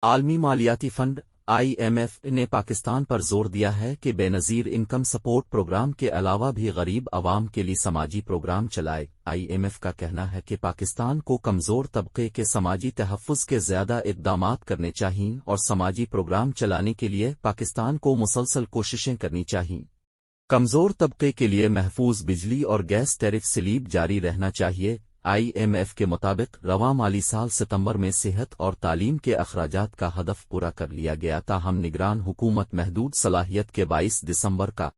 عالمی مالیاتی fund IMF نے پاکستان پر زور دیا ہے کہ بے نظیر انکم سپورٹ پروگرام کے علاوہ بھی غریب عوام کے لیے سماجی پروگرام چلائے۔ IMF کا کہنا ہے کہ پاکستان کو کمزور طبقے کے سماجی تحفظ کے زیادہ اقدامات کرنے چاہئیں اور سماجی پروگرام چلانے کے لیے پاکستان کو مسلسل کوششیں کرنی چاہئیں۔ کمزور طبقے کے لیے محفوظ بجلی اور گیس ٹیرف سلیب جاری رہنا چاہیے۔ IMF کے مطابق رواں مالی سال ستمبر میں صحت اور تعلیم کے اخراجات کا ہدف پورا کر لیا گیا، تاہم نگران حکومت محدود صلاحیت کے 22 دسمبر کا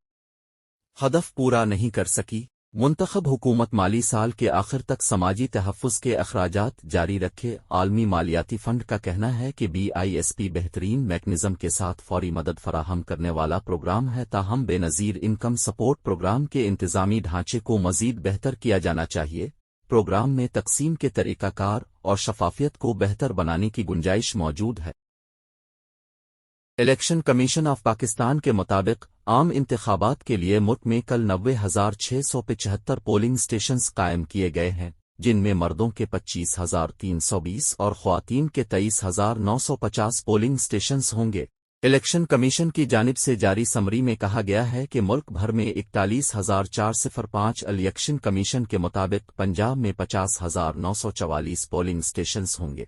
ہدف پورا نہیں کر سکی۔ منتخب حکومت مالی سال کے آخر تک سماجی تحفظ کے اخراجات جاری رکھے۔ عالمی مالیاتی فنڈ کا کہنا ہے کہ BISP بہترین میکانزم کے ساتھ فوری مدد فراہم کرنے والا پروگرام ہے، تاہم بے نظیر انکم سپورٹ پروگرام کے انتظامی ڈھانچے کو مزید بہتر کیا جانا چاہیے۔ پروگرام میں تقسیم کے طریقہ کار اور شفافیت کو بہتر بنانے کی گنجائش موجود ہے۔ الیکشن کمیشن آف پاکستان کے مطابق عام انتخابات کے لیے ملک میں کل 90,675 پولنگ سٹیشنز قائم کیے گئے ہیں، جن میں مردوں کے 25,320 اور خواتین کے 23,950 پولنگ سٹیشنز ہوں گے۔ الیکشن کمیشن کی جانب سے جاری سمری میں کہا گیا ہے کہ ملک بھر میں 41,405 الیکشن کمیشن کے مطابق پنجاب میں 50,944 پولنگ سٹیشنز ہوں گے،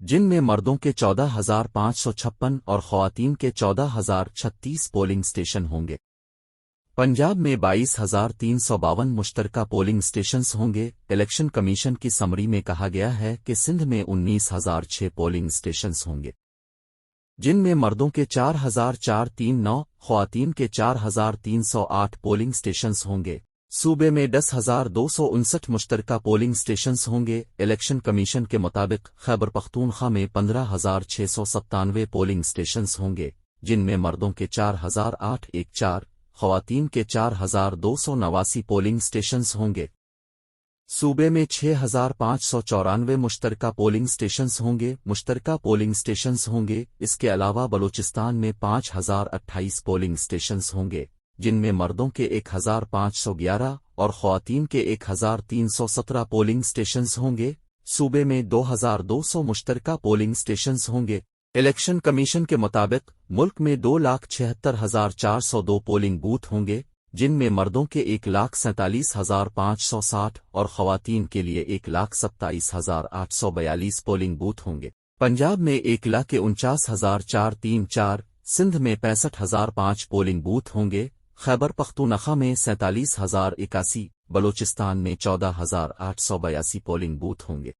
جن میں مردوں کے 14,556 اور خواتین کے 14,036 پولنگ سٹیشن ہوں گے۔ پنجاب میں 22,352 مشترکہ پولنگ سٹیشنز ہوں گے۔ الیکشن کمیشن کی سمری میں کہا گیا ہے کہ سندھ میں 19,006 پولنگ سٹیشنز ہوں گے، جن میں مردوں کے 4,439، خواتین کے 4,308 پولنگ سٹیشنز ہوں گے۔ صوبے میں 10,259 مشترکہ پولنگ سٹیشنز ہوں گے۔ الیکشن کمیشن کے مطابق خیبر پختونخوا میں 15,697 پولنگ سٹیشنز ہوں گے، جن میں مردوں کے 4,814، خواتین کے 4,289 پولنگ سٹیشنز ہوں گے۔ صوبے میں 6,594 مشترکہ پولنگ سٹیشنز ہوں گے۔ مشترکہ پولنگ سٹیشنز ہوں گے۔ اس کے علاوہ بلوچستان میں 5,028 پولنگ سٹیشنز ہوں گے، جن میں مردوں کے 1,511 اور خواتین کے 1,317 پولنگ سٹیشنز ہوں گے۔ صوبے میں 2,200 مشترکہ پولنگ سٹیشنز ہوں گے۔ الیکشن کمیشن کے مطابق ملک میں 2,76,402 پولنگ بوتھ ہوں گے، جن میں مردوں کے 1,47,560 اور خواتین کے لیے 1,27,842 پولنگ بوتھ ہوں گے۔ پنجاب میں 1,49,434، سندھ میں 65,005 پولنگ بوتھ ہوں گے، خیبر پختونخوا میں 47,081، بلوچستان میں 14,882 پولنگ بوتھ ہوں گے۔